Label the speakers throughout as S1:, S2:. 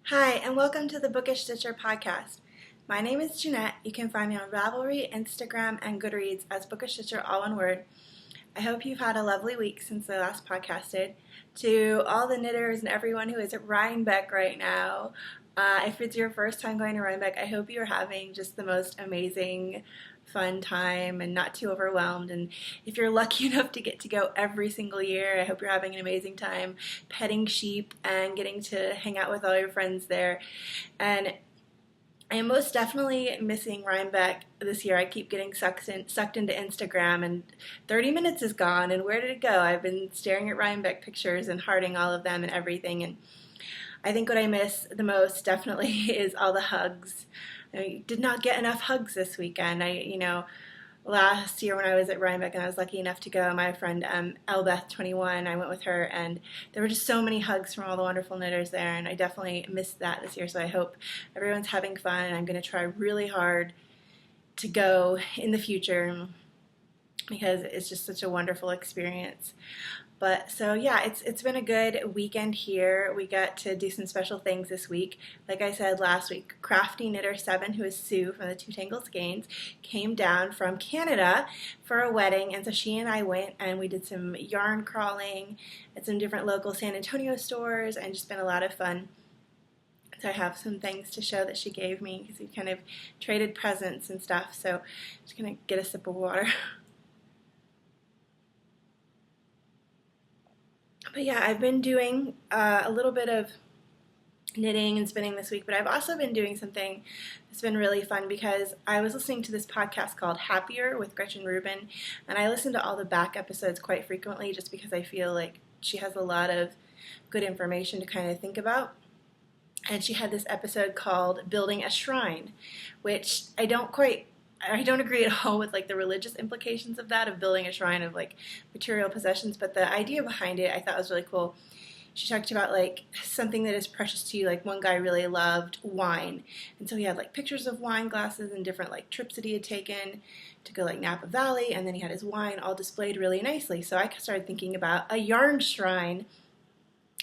S1: Hi, and welcome to the BookishStitcher podcast. My name is Jeanette. You can find me on Ravelry, Instagram, and Goodreads as BookishStitcher, all one word. I hope you've had a lovely week since the last podcasted. To all the knitters and everyone who is at Rhinebeck right now, if it's your first time going to Rhinebeck, I hope you're having just the most amazing, fun time and not too overwhelmed. And if you're lucky enough to get to go every single year, I hope you're having an amazing time petting sheep and getting to hang out with all your friends there. And I am most definitely missing Rhinebeck this year. I keep getting sucked into Instagram, and 30 minutes is gone, and where did it go? I've been staring at Rhinebeck pictures and hearting all of them and everything, and I think what I miss the most definitely is all the hugs. I did not get enough hugs this weekend. Last year when I was at Rhinebeck and I was lucky enough to go, my friend Elbeth21, I went with her, and there were just so many hugs from all the wonderful knitters there, and I definitely missed that this year, so I hope everyone's having fun, and I'm going to try really hard to go in the future because it's just such a wonderful experience. But so yeah, it's been a good weekend here. We got to do some special things this week. Like I said last week, Crafty Knitter 7, who is Sue from the Two Tangled Skeins, came down from Canada for a wedding, and so she and I went and we did some yarn crawling at some different local San Antonio stores, and just been a lot of fun. So I have some things to show that she gave me because we kind of traded presents and stuff. So I'm just gonna get a sip of water. But yeah, I've been doing a little bit of knitting and spinning this week, but I've also been doing something that's been really fun because I was listening to this podcast called Happier with Gretchen Rubin, and I listen to all the back episodes quite frequently just because I feel like she has a lot of good information to kind of think about. And she had this episode called Building a Shrine, which I don't agree at all with like the religious implications of that, of building a shrine of like material possessions, but the idea behind it I thought was really cool. She talked about like something that is precious to you. Like one guy really loved wine, and so he had like pictures of wine glasses and different like trips that he had taken to go like Napa Valley, and then he had his wine all displayed really nicely. So I started thinking about a yarn shrine.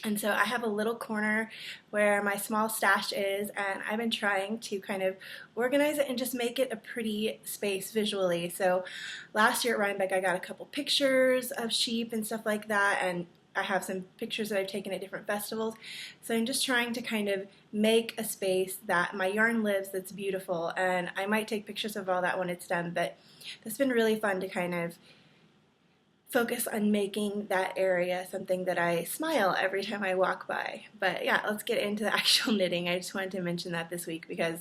S1: And so I have a little corner where my small stash is, and I've been trying to kind of organize it and just make it a pretty space visually. So last year at Rhinebeck, I got a couple pictures of sheep and stuff like that, and I have some pictures that I've taken at different festivals. So I'm just trying to kind of make a space that my yarn lives that's beautiful, and I might take pictures of all that when it's done, but it's been really fun to kind of focus on making that area something that I smile every time I walk by. But yeah, let's get into the actual knitting. I just wanted to mention that this week because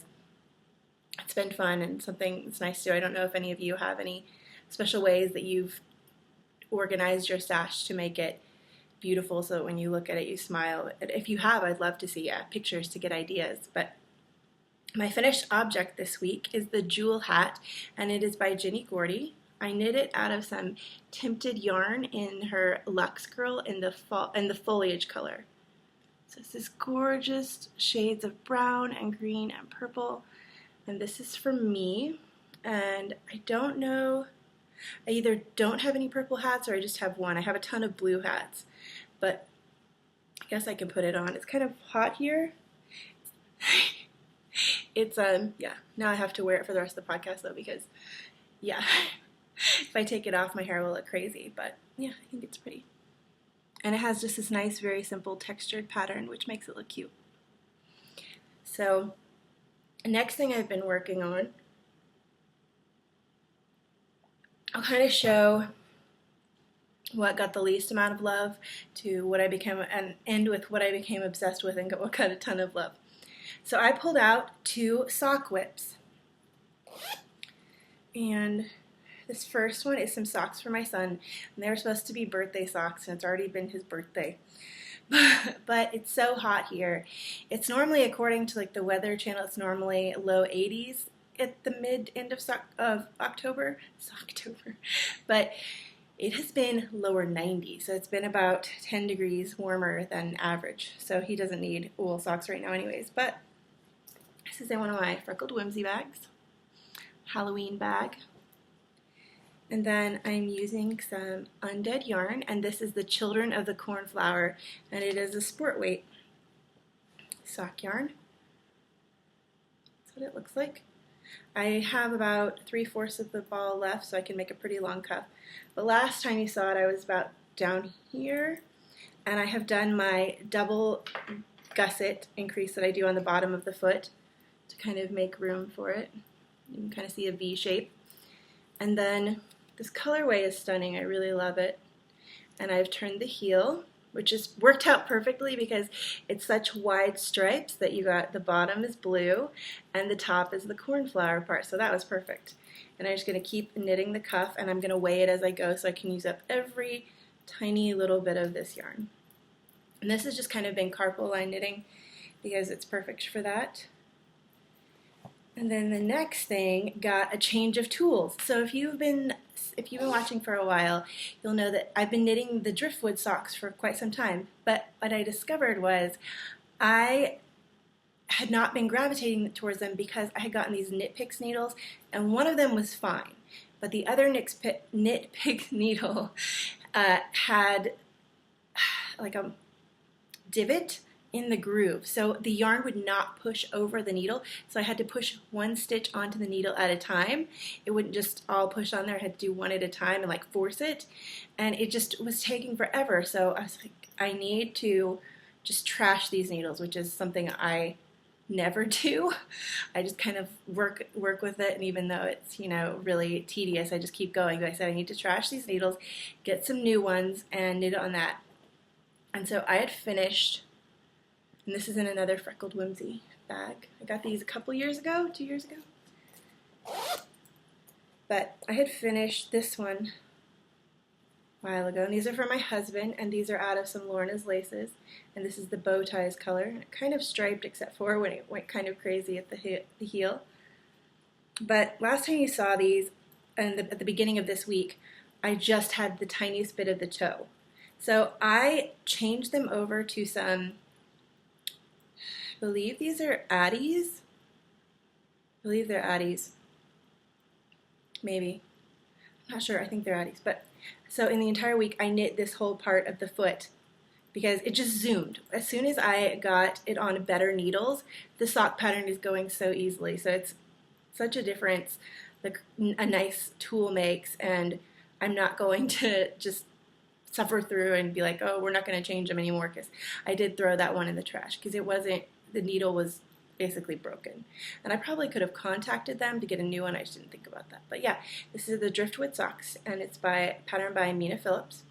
S1: it's been fun and something that's nice to do. I don't know if any of you have any special ways that you've organized your stash to make it beautiful so that when you look at it you smile. If you have, I'd love to see pictures to get ideas. But my finished object this week is the Jewel Hat, and it is by Gordy. I knit it out of some tinted yarn in her Luxe Girl in the Foliage color. So this is gorgeous shades of brown and green and purple, and this is for me. And I don't know, I either don't have any purple hats or I just have one. I have a ton of blue hats, but I guess I can put it on. It's kind of hot here. It's now I have to wear it for the rest of the podcast though, because if I take it off, my hair will look crazy, but yeah, I think it's pretty. And it has just this nice, very simple textured pattern, which makes it look cute. So, next thing I've been working on, I'll kind of show what got the least amount of love to what I became, and end with what I became obsessed with and what got a ton of love. So I pulled out 2 sock whips, and this first one is some socks for my son, and they were supposed to be birthday socks, and it's already been his birthday. But it's so hot here. It's normally, according to like the Weather Channel, it's normally low 80s at the end of October. It's October. But it has been lower 90s, so it's been about 10 degrees warmer than average. So he doesn't need wool socks right now anyways. But this is in one of my Freckled Whimsy bags, Halloween bag. And then I'm using some Undead yarn, and this is the Children of the Cornflower, and it is a sport weight. sock yarn. That's what it looks like. I have about 3/4 of the ball left, so I can make a pretty long cuff. But last time you saw it, I was about down here, and I have done my double gusset increase that I do on the bottom of the foot to kind of make room for it. You can kind of see a V shape. And then this colorway is stunning. I really love it. And I've turned the heel, which has worked out perfectly because it's such wide stripes that you got the bottom is blue and the top is the cornflower part. So that was perfect. And I'm just going to keep knitting the cuff, and I'm going to weigh it as I go so I can use up every tiny little bit of this yarn. And this has just kind of been carpal line knitting because it's perfect for that. And then the next thing got a change of tools. So if you've been watching for a while, you'll know that I've been knitting the Driftwood socks for quite some time. But what I discovered was I had not been gravitating towards them because I had gotten these Knit Picks needles, and one of them was fine. But the other Knit Picks needle had like a divot in the groove, so the yarn would not push over the needle, so I had to push one stitch onto the needle at a time. It wouldn't just all push on there. I had to do one at a time and like force it, and it just was taking forever. So I was like, I need to just trash these needles, which is something I never do. I just kind of work with it, and even though it's, you know, really tedious, I just keep going. But I said I need to trash these needles, get some new ones, and knit on that. And so I had finished. And this is in another Freckled Whimsy bag. I got these a couple years ago, 2 years ago. But I had finished this one a while ago. And these are for my husband, and these are out of some Lornas Laces. And this is the bow ties color. Kind of striped except for when it went kind of crazy at the heel. But last time you saw these, and at the beginning of this week, I just had the tiniest bit of the toe. So I changed them over to some, I believe these are Addies. I believe they're Addies. Maybe. I'm not sure. I think they're Addies. But so in the entire week, I knit this whole part of the foot because it just zoomed. As soon as I got it on better needles, the sock pattern is going so easily. So it's such a difference a nice tool makes, and I'm not going to just suffer through and be like, oh, we're not going to change them anymore, because I did throw that one in the trash because it wasn't, the needle was basically broken. And I probably could have contacted them to get a new one. I just didn't think about that. But yeah, this is the Driftwood socks, and it's patterned by Mina Phillips.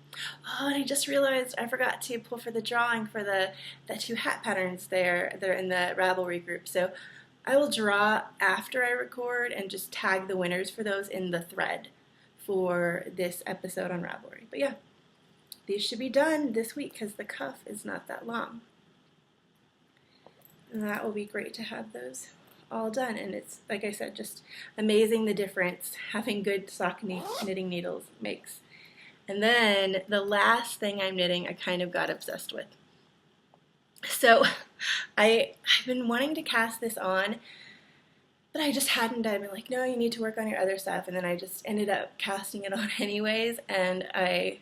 S1: Oh, and I just realized I forgot to pull for the drawing for the two hat patterns there. They're in the Ravelry group. So I will draw after I record and just tag the winners for those in the thread for this episode on Ravelry. But yeah, these should be done this week because the cuff is not that long. And that will be great to have those all done. And it's, like I said, just amazing the difference having good sock knitting needles makes. And then the last thing I'm knitting, I kind of got obsessed with. So I've been wanting to cast this on, but I just hadn't. I've been like, no, you need to work on your other stuff. And then I just ended up casting it on anyways, and I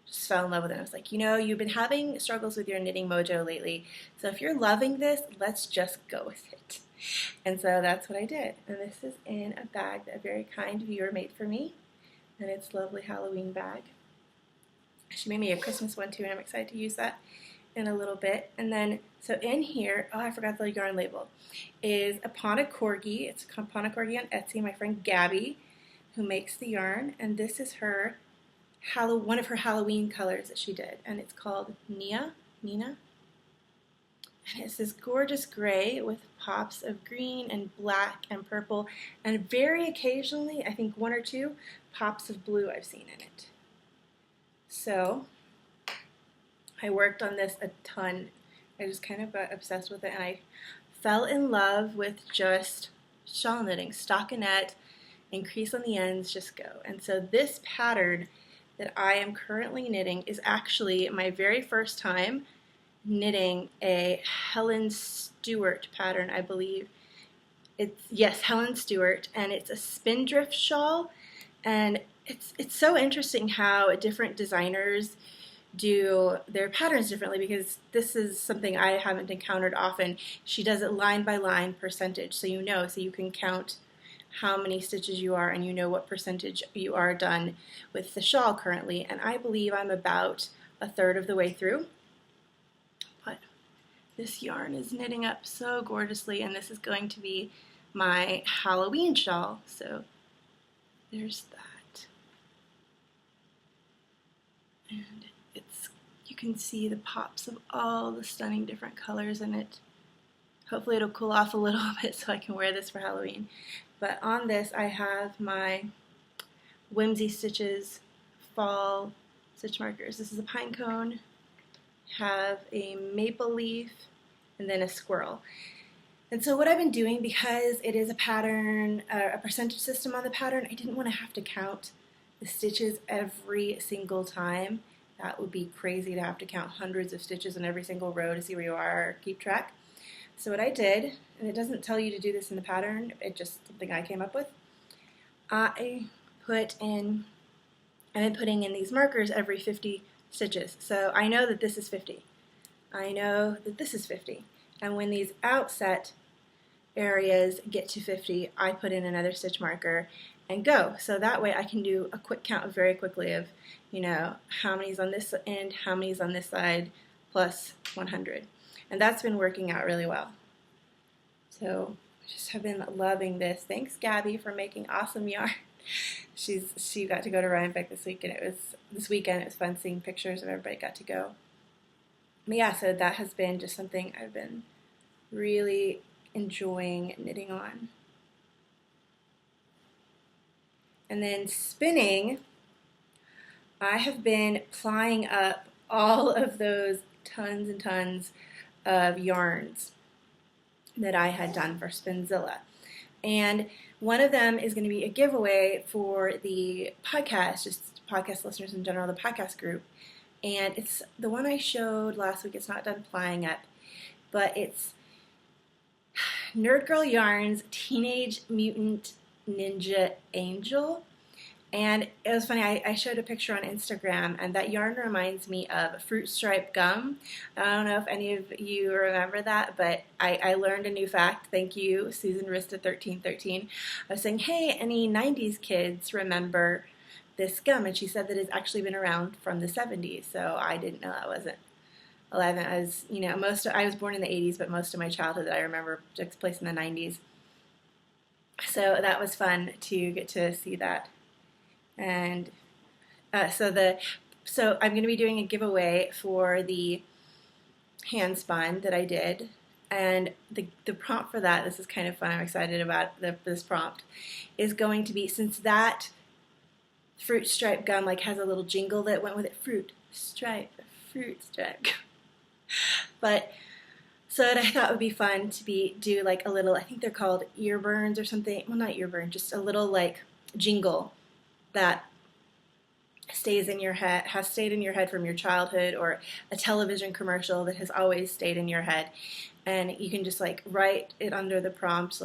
S1: just fell in love with it. I was like, you know, you've been having struggles with your knitting mojo lately, so if you're loving this, let's just go with it. And so that's what I did. And this is in a bag that a very kind viewer made for me, and it's a lovely Halloween bag. She made me a Christmas one too, and I'm excited to use that in a little bit. And then, so in here, oh, I forgot the yarn label, is Upon a Corgi. It's Upon a Corgi on Etsy, my friend Gabby, who makes the yarn, and this is her one of her Halloween colors that she did, and it's called Mina. And it's this gorgeous gray with pops of green and black and purple, and very occasionally, I think one or two pops of blue I've seen in it. So I worked on this a ton. I just kind of got obsessed with it, and I fell in love with just shawl knitting, stockinette, increase on the ends, just go. And so this pattern that I am currently knitting is actually my very first time knitting a Helen Stewart pattern, I believe. Yes, Helen Stewart, and it's a Spindrift shawl, and it's so interesting how different designers do their patterns differently, because this is something I haven't encountered often. She does it line by line percentage, so you can count how many stitches you are, and you know what percentage you are done with the shawl currently. And I believe I'm about a third of the way through. But this yarn is knitting up so gorgeously, and this is going to be my Halloween shawl. So there's that. And you can see the pops of all the stunning different colors in it. Hopefully it'll cool off a little bit so I can wear this for Halloween. But on this I have my Whimsy Stitches fall stitch markers. This is a pine cone, have a maple leaf, and then a squirrel. And so what I've been doing, because it is a pattern, a percentage system on the pattern, I didn't want to have to count the stitches every single time. That would be crazy to have to count hundreds of stitches in every single row to see where you are or keep track. So what I did, and it doesn't tell you to do this in the pattern, it's just something I came up with, I've been putting in these markers every 50 stitches. So I know that this is 50. I know that this is 50. And when these outset areas get to 50, I put in another stitch marker and go. So that way I can do a quick count very quickly of, how many's on this end, how many's on this side, plus 100. And that's been working out really well. So I just have been loving this. Thanks, Gabby, for making awesome yarn. She got to go to Rhinebeck this week, and it was fun seeing pictures of everybody got to go. But yeah, so that has been just something I've been really enjoying knitting on. And then spinning, I have been plying up all of those tons and tons of yarns that I had done for Spinzilla. And one of them is going to be a giveaway for the podcast, just podcast listeners in general, the podcast group. And it's the one I showed last week. It's not done plying up, but it's Nerd Girl Yarns Teenage Mutant Ninja Angel. And it was funny, I showed a picture on Instagram, and that yarn reminds me of fruit stripe gum. I don't know if any of you remember that, but I learned a new fact. Thank you, Susan Rista1313. I was saying, hey, any 90s kids remember this gum? And she said that it's actually been around from the 70s, so I didn't know I wasn't 11. I was born in the 80s, but most of my childhood that I remember took place in the 90s. So that was fun to get to see that. And so I'm going to be doing a giveaway for the Handspun that I did, and the prompt for that, this is kind of fun, I'm excited about this prompt, is going to be, since that fruit stripe gum has a little jingle that went with it, fruit stripe. But so I thought it would be fun to do a little, I think they're called ear burns or something, well, not ear burn, just a little jingle that stays in your head, has stayed in your head from your childhood, or a television commercial that has always stayed in your head. And you can just write it under the prompt,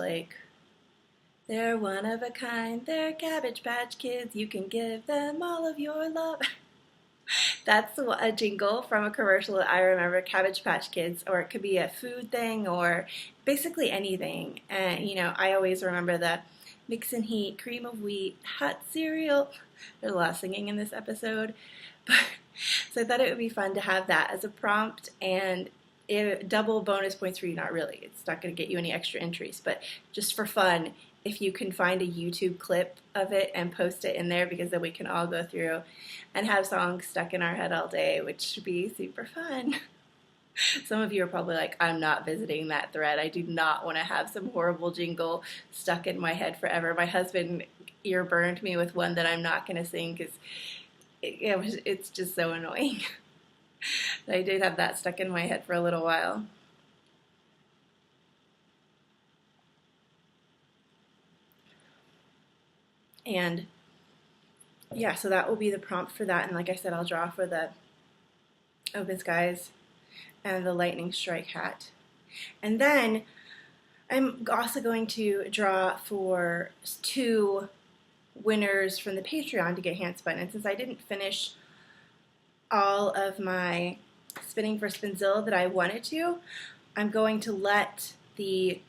S1: they're one of a kind, they're Cabbage Patch Kids, you can give them all of your love. That's a jingle from a commercial that I remember, Cabbage Patch Kids, or it could be a food thing, or basically anything. And I always remember the mix and heat, cream of wheat, hot cereal. There's a lot of singing in this episode. So I thought it would be fun to have that as a prompt, and double bonus points for you. Not really. It's not going to get you any extra entries, but just for fun, if you can find a YouTube clip of it and post it in there, because then we can all go through and have songs stuck in our head all day, which should be super fun. Some of you are probably like, I'm not visiting that thread. I do not want to have some horrible jingle stuck in my head forever. My husband ear burned me with one that I'm not going to sing because it's just so annoying. I did have that stuck in my head for a little while. And yeah, so that will be the prompt for that. And like I said, I'll draw for the Open Skies and the Lightning Strike hat. And then I'm also going to draw for 2 winners from the Patreon to get Handspun. And since I didn't finish all of my spinning for Spinzilla that I wanted to. I'm going to let the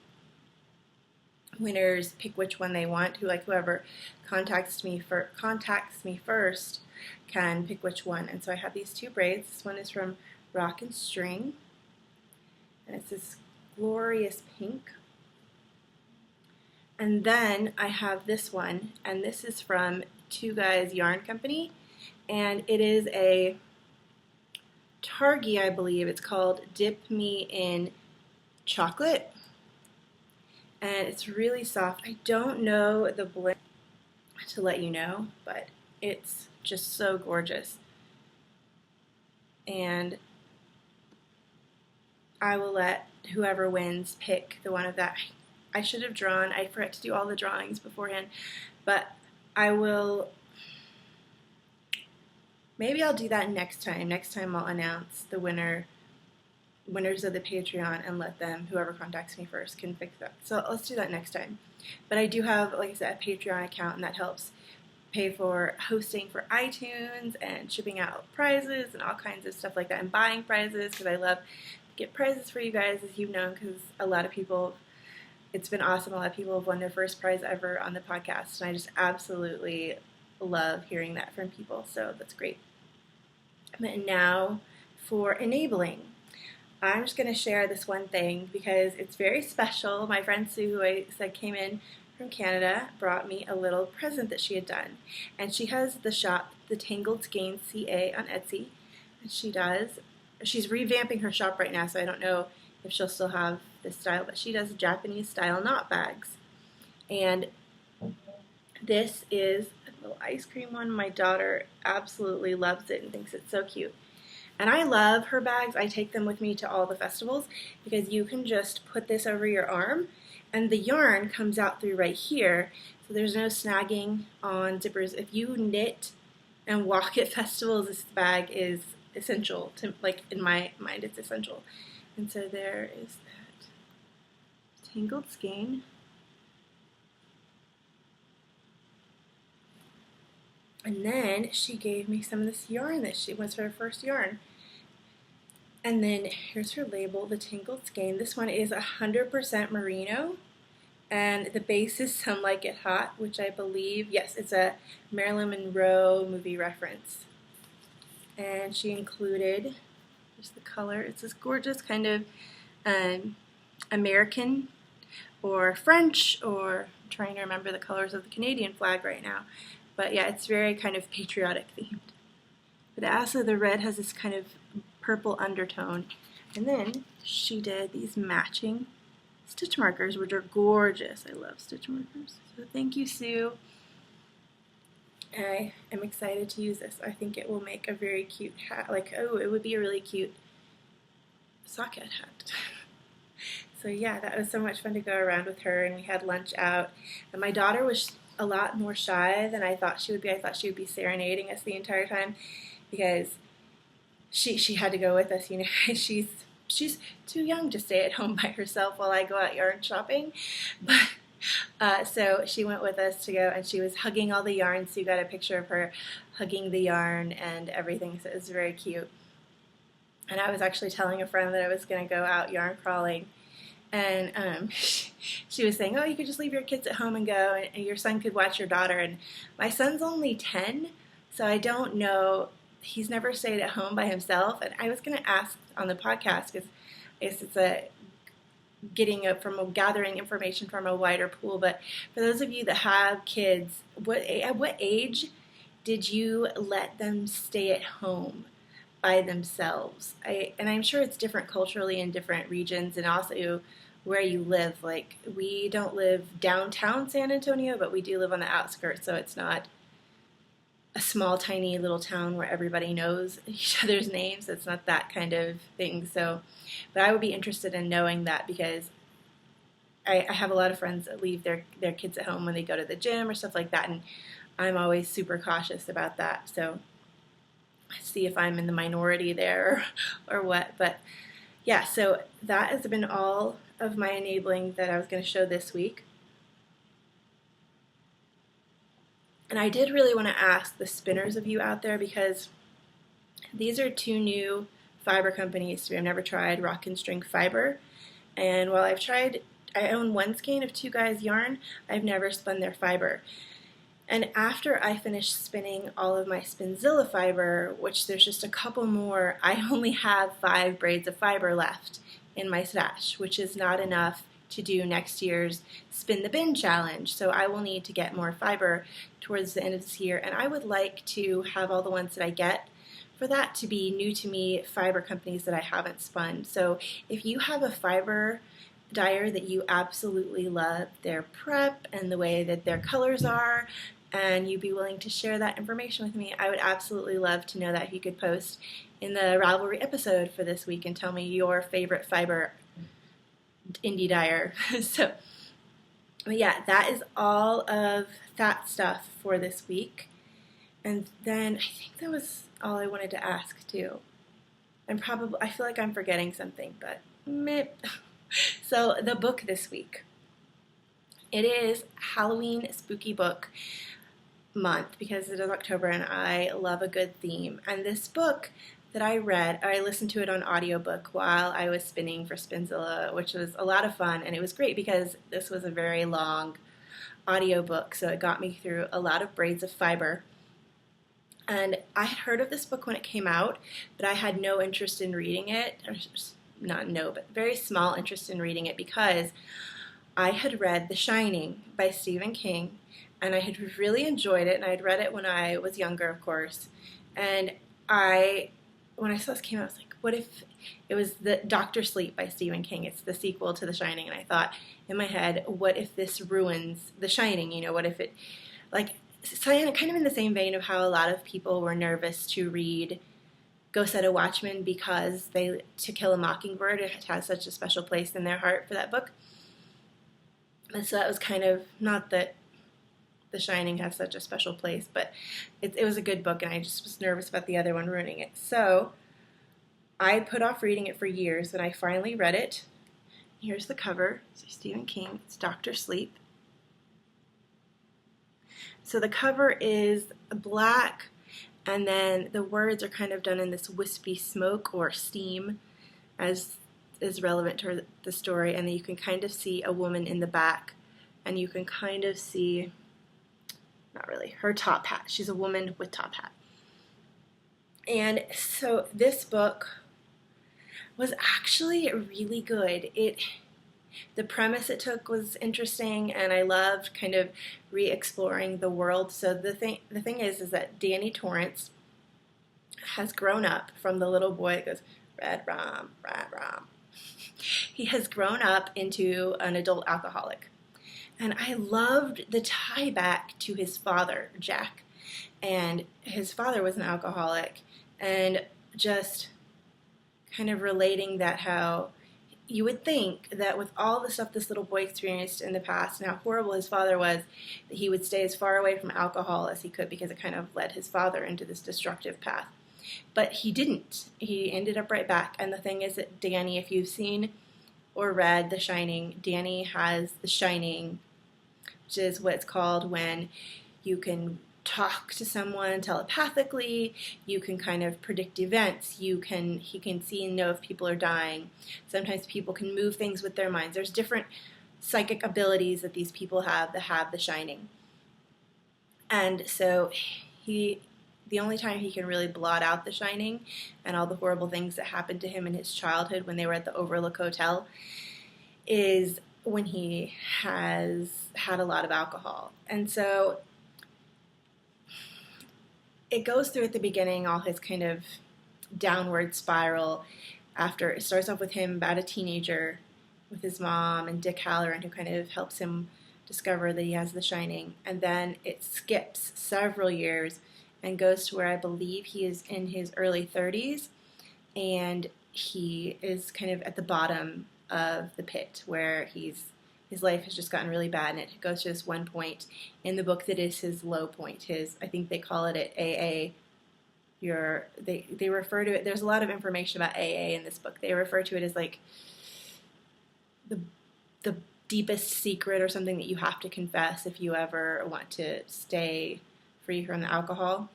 S1: winners pick which one they want. Whoever contacts me first can pick which one. And so I have these two braids. This one is from Rock and String, and it's this glorious pink. And then I have this one, and this is from Two Guys Yarn Company, and it is a Targi, I believe. It's called Dip Me in Chocolate, and it's really soft. I don't know the blend to let you know, but it's just so gorgeous. And I will let whoever wins pick the one of that. I should have drawn. I forgot to do all the drawings beforehand, but I will. Maybe I'll do that next time. Next time I'll announce the winners of the Patreon and let them, whoever contacts me first, can pick that. So let's do that next time. But I do have, like I said, a Patreon account, and that helps pay for hosting for iTunes and shipping out prizes and all kinds of stuff like that, and buying prizes, because I love to get prizes for you guys, as you've known, because a lot of people. It's been awesome. A lot of people have won their first prize ever on the podcast, and I just absolutely love hearing that from people, so that's great. And now for enabling. I'm just going to share this one thing because it's very special. My friend Sue, who I said came in from Canada, brought me a little present that she had done, and she has the shop, The Tangled Skein CA, on Etsy, and she's revamping her shop right now, so I don't know if she'll still have this style, but she does Japanese style knot bags. And this is a little ice cream one. My daughter absolutely loves it and thinks it's so cute. And I love her bags. I take them with me to all the festivals because you can just put this over your arm and the yarn comes out through right here. So there's no snagging on zippers. If you knit and walk at festivals, this bag is essential to, like, in my mind, it's essential. And so there is that Tangled Skein. And then she gave me some of this yarn that she was her first yarn. And then here's her label, The Tangled Skein. This one is 100% merino. And the base is Some Like It Hot, which I believe, yes, it's a Marilyn Monroe movie reference. And she included, here's the color, it's this gorgeous kind of American or French, or I'm trying to remember the colors of the Canadian flag right now. But yeah, it's very kind of patriotic themed. But also the red has this kind of purple undertone. And then she did these matching stitch markers, which are gorgeous. I love stitch markers. So thank you, Sue. I am excited to use this. I think it will make a very cute hat. Like, oh, it would be a really cute socket hat. So yeah, that was so much fun to go around with her, and we had lunch out. And my daughter was a lot more shy than I thought she would be. I thought she would be serenading us the entire time because she had to go with us. You know, she's too young to stay at home by herself while I go out yarn shopping. But so she went with us to go, and she was hugging all the yarn. So you got a picture of her hugging the yarn and everything. So it was very cute. And I was actually telling a friend that I was going to go out yarn crawling. And she was saying, oh, you could just leave your kids at home and go, and your son could watch your daughter. And my son's only 10, so I don't know. He's never stayed at home by himself. And I was going to ask on the podcast, because I guess it's gathering information from a wider pool. But for those of you that have kids, at what age did you let them stay at home by themselves? And I'm sure it's different culturally in different regions, and also where you live. Like, we don't live downtown San Antonio, but we do live on the outskirts, so it's not a small, tiny little town where everybody knows each other's names. It's not that kind of thing. So, but I would be interested in knowing that, because I have a lot of friends that leave their kids at home when they go to the gym or stuff like that, and I'm always super cautious about that. So see if I'm in the minority there or what. But yeah, so that has been all of my enabling that I was going to show this week. And I did really want to ask the spinners of you out there, because These are two new fiber companies to me. I've never tried Rock and String Fiber, and while I own one skein of Two Guys yarn, I've never spun their fiber. And after I finish spinning all of my Spinzilla fiber, which there's just a couple more, I only have 5 braids of fiber left in my stash, which is not enough to do next year's Spin the Bin challenge. So I will need to get more fiber towards the end of this year, and I would like to have all the ones that I get for that to be new to me fiber companies that I haven't spun. So if you have a fiber dyer that you absolutely love their prep and the way that their colors are, and you'd be willing to share that information with me, I would absolutely love to know that. If you could post in the Ravelry episode for this week and tell me your favorite fiber indie dyer. So, but yeah, that is all of that stuff for this week. And then I think that was all I wanted to ask too. I feel like I'm forgetting something, but meh. So the book this week. It is Halloween spooky book month because it is October and I love a good theme. And this book that I read, I listened to it on audiobook while I was spinning for Spinzilla, which was a lot of fun, and it was great because this was a very long audiobook, so it got me through a lot of braids of fiber. And I had heard of this book when it came out, but I had no interest in reading it, or not no, but very small interest in reading it because I had read The Shining by Stephen King, and I had really enjoyed it, and I had read it when I was younger, of course. And when I saw this came out, I was like, what if it was the Dr. Sleep by Stephen King? It's the sequel to The Shining. And I thought in my head, what if this ruins The Shining? You know, what if it, like, kind of in the same vein of how a lot of people were nervous to read Go Set a Watchman because To Kill a Mockingbird, it has such a special place in their heart for that book. And so that was kind of, not that The Shining has such a special place, but it was a good book, and I just was nervous about the other one ruining it. So I put off reading it for years, and I finally read it. Here's the cover. So Stephen King. It's Dr. Sleep. So the cover is black, and then the words are kind of done in this wispy smoke or steam, as is relevant to the story, and then you can kind of see a woman in the back, and you can kind of see, not really, her top hat. She's a woman with top hat. And so this book was actually really good. The premise it took was interesting, and I loved kind of re-exploring the world. So the thing is that Danny Torrance has grown up from the little boy that goes, Red Rum, Red Rum. He has grown up into an adult alcoholic. And I loved the tie back to his father, Jack. And his father was an alcoholic. And just kind of relating that how you would think that with all the stuff this little boy experienced in the past and how horrible his father was, that he would stay as far away from alcohol as he could because it kind of led his father into this destructive path. But he didn't. He ended up right back. And the thing is that Danny, if you've seen or read The Shining, Danny has The Shining, which is what it's called when you can talk to someone telepathically, you can kind of predict events, he can see and know if people are dying. Sometimes people can move things with their minds. There's different psychic abilities that these people have that have The Shining. And so the only time he can really blot out The Shining and all the horrible things that happened to him in his childhood when they were at the Overlook Hotel is when he has had a lot of alcohol. And so it goes through at the beginning all his kind of downward spiral after it starts off with him about a teenager with his mom and Dick Halloran, who kind of helps him discover that he has The Shining. And then it skips several years and goes to where I believe he is in his early 30s, and he is kind of at the bottom of the pit where his life has just gotten really bad, and it goes to this one point in the book that is his low point. I think they call it AA. They refer to it. There's a lot of information about AA in this book. They refer to it as like the deepest secret or something that you have to confess if you ever want to stay free from the alcohol.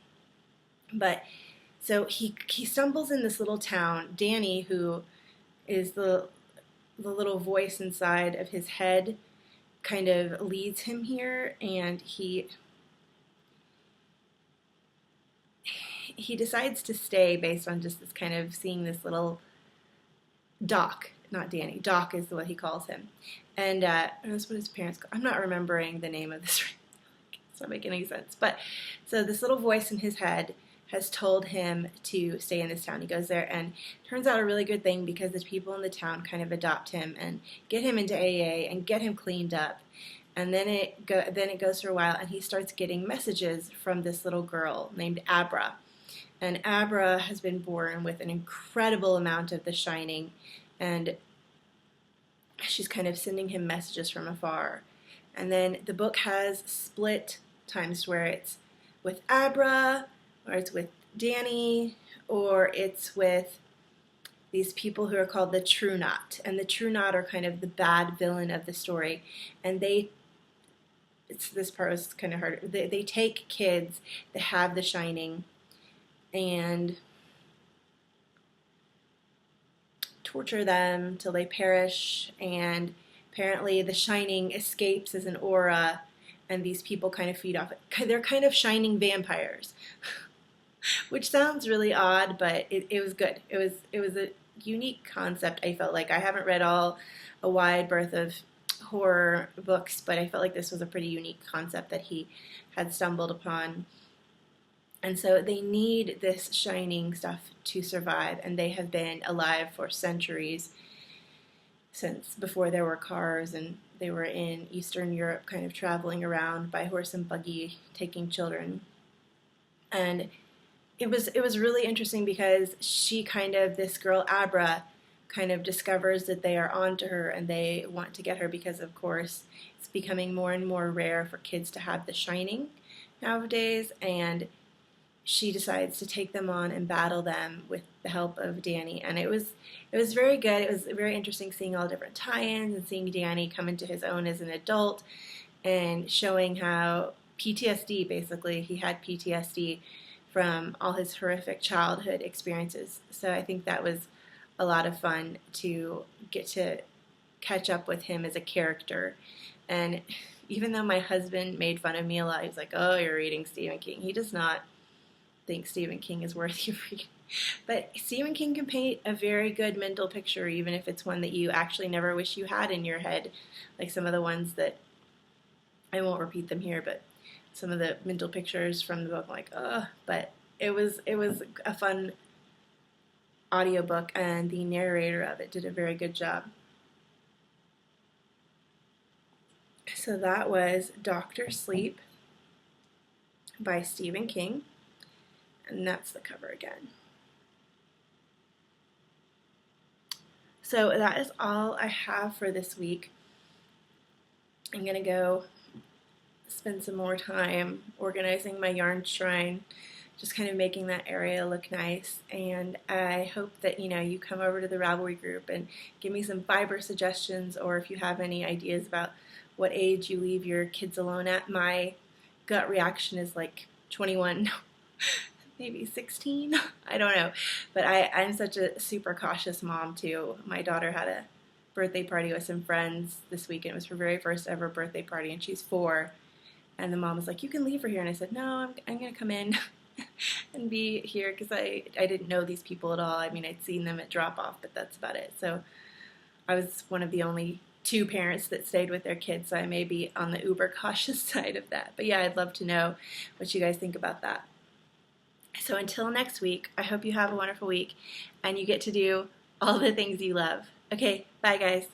S1: But So he stumbles in this little town. Danny, who is the little voice inside of his head, kind of leads him here, and he decides to stay based on just this kind of seeing this little Doc, not Danny. Doc is what he calls him. And that's what his parents call. I'm not remembering the name of this right now. It's not making any sense. But so this little voice in his head has told him to stay in this town. He goes there, and it turns out a really good thing because the people in the town kind of adopt him and get him into AA and get him cleaned up. And then it goes for a while, and he starts getting messages from this little girl named Abra. And Abra has been born with an incredible amount of the shining, and she's kind of sending him messages from afar. And then the book has split times where it's with Abra, or it's with Danny, or it's with these people who are called the True Knot. And the True Knot are kind of the bad villain of the story. And this part was kind of hard. They take kids that have the shining and torture them till they perish, and apparently the shining escapes as an aura, and these people kind of feed off it. They're kind of shining vampires, which sounds really odd, but it was good. It was a unique concept. I felt like I haven't read a wide berth of horror books, but I felt like this was a pretty unique concept that he had stumbled upon. And so they need this shining stuff to survive, and they have been alive for centuries, since before there were cars, and they were in Eastern Europe kind of traveling around by horse and buggy, taking children. And it was really interesting because this girl Abra kind of discovers that they are onto her, and they want to get her because, of course, it's becoming more and more rare for kids to have the shining nowadays, and she decides to take them on and battle them with the help of Danny. And it was very good. It was very interesting seeing all different tie-ins and seeing Danny come into his own as an adult and showing how PTSD, basically, he had PTSD from all his horrific childhood experiences. So I think that was a lot of fun to get to catch up with him as a character. And even though my husband made fun of me a lot, he was like, "Oh, you're reading Stephen King." He does not think Stephen King is worthy of reading. But Stephen King can paint a very good mental picture, even if it's one that you actually never wish you had in your head. Like some of the ones that, I won't repeat them here, but some of the mental pictures from the book, I'm like, ugh. But it was a fun audiobook, and the narrator of it did a very good job. So that was Dr. Sleep by Stephen King. And that's the cover again. So that is all I have for this week. I'm going to go spend some more time organizing my yarn shrine, just kind of making that area look nice. And I hope that you come over to the Ravelry group and give me some fiber suggestions, or if you have any ideas about what age you leave your kids alone at. My gut reaction is like 21. Maybe 16, I don't know. But I'm such a super cautious mom too. My daughter had a birthday party with some friends this weekend. It was her very first ever birthday party, and she's 4. And the mom was like, "You can leave her here." And I said, "No, I'm going to come in and be here," because I didn't know these people at all. I mean, I'd seen them at drop-off, but that's about it. So I was one of the only 2 parents that stayed with their kids, so I may be on the uber cautious side of that. But yeah, I'd love to know what you guys think about that. So until next week, I hope you have a wonderful week and you get to do all the things you love. Okay, bye guys.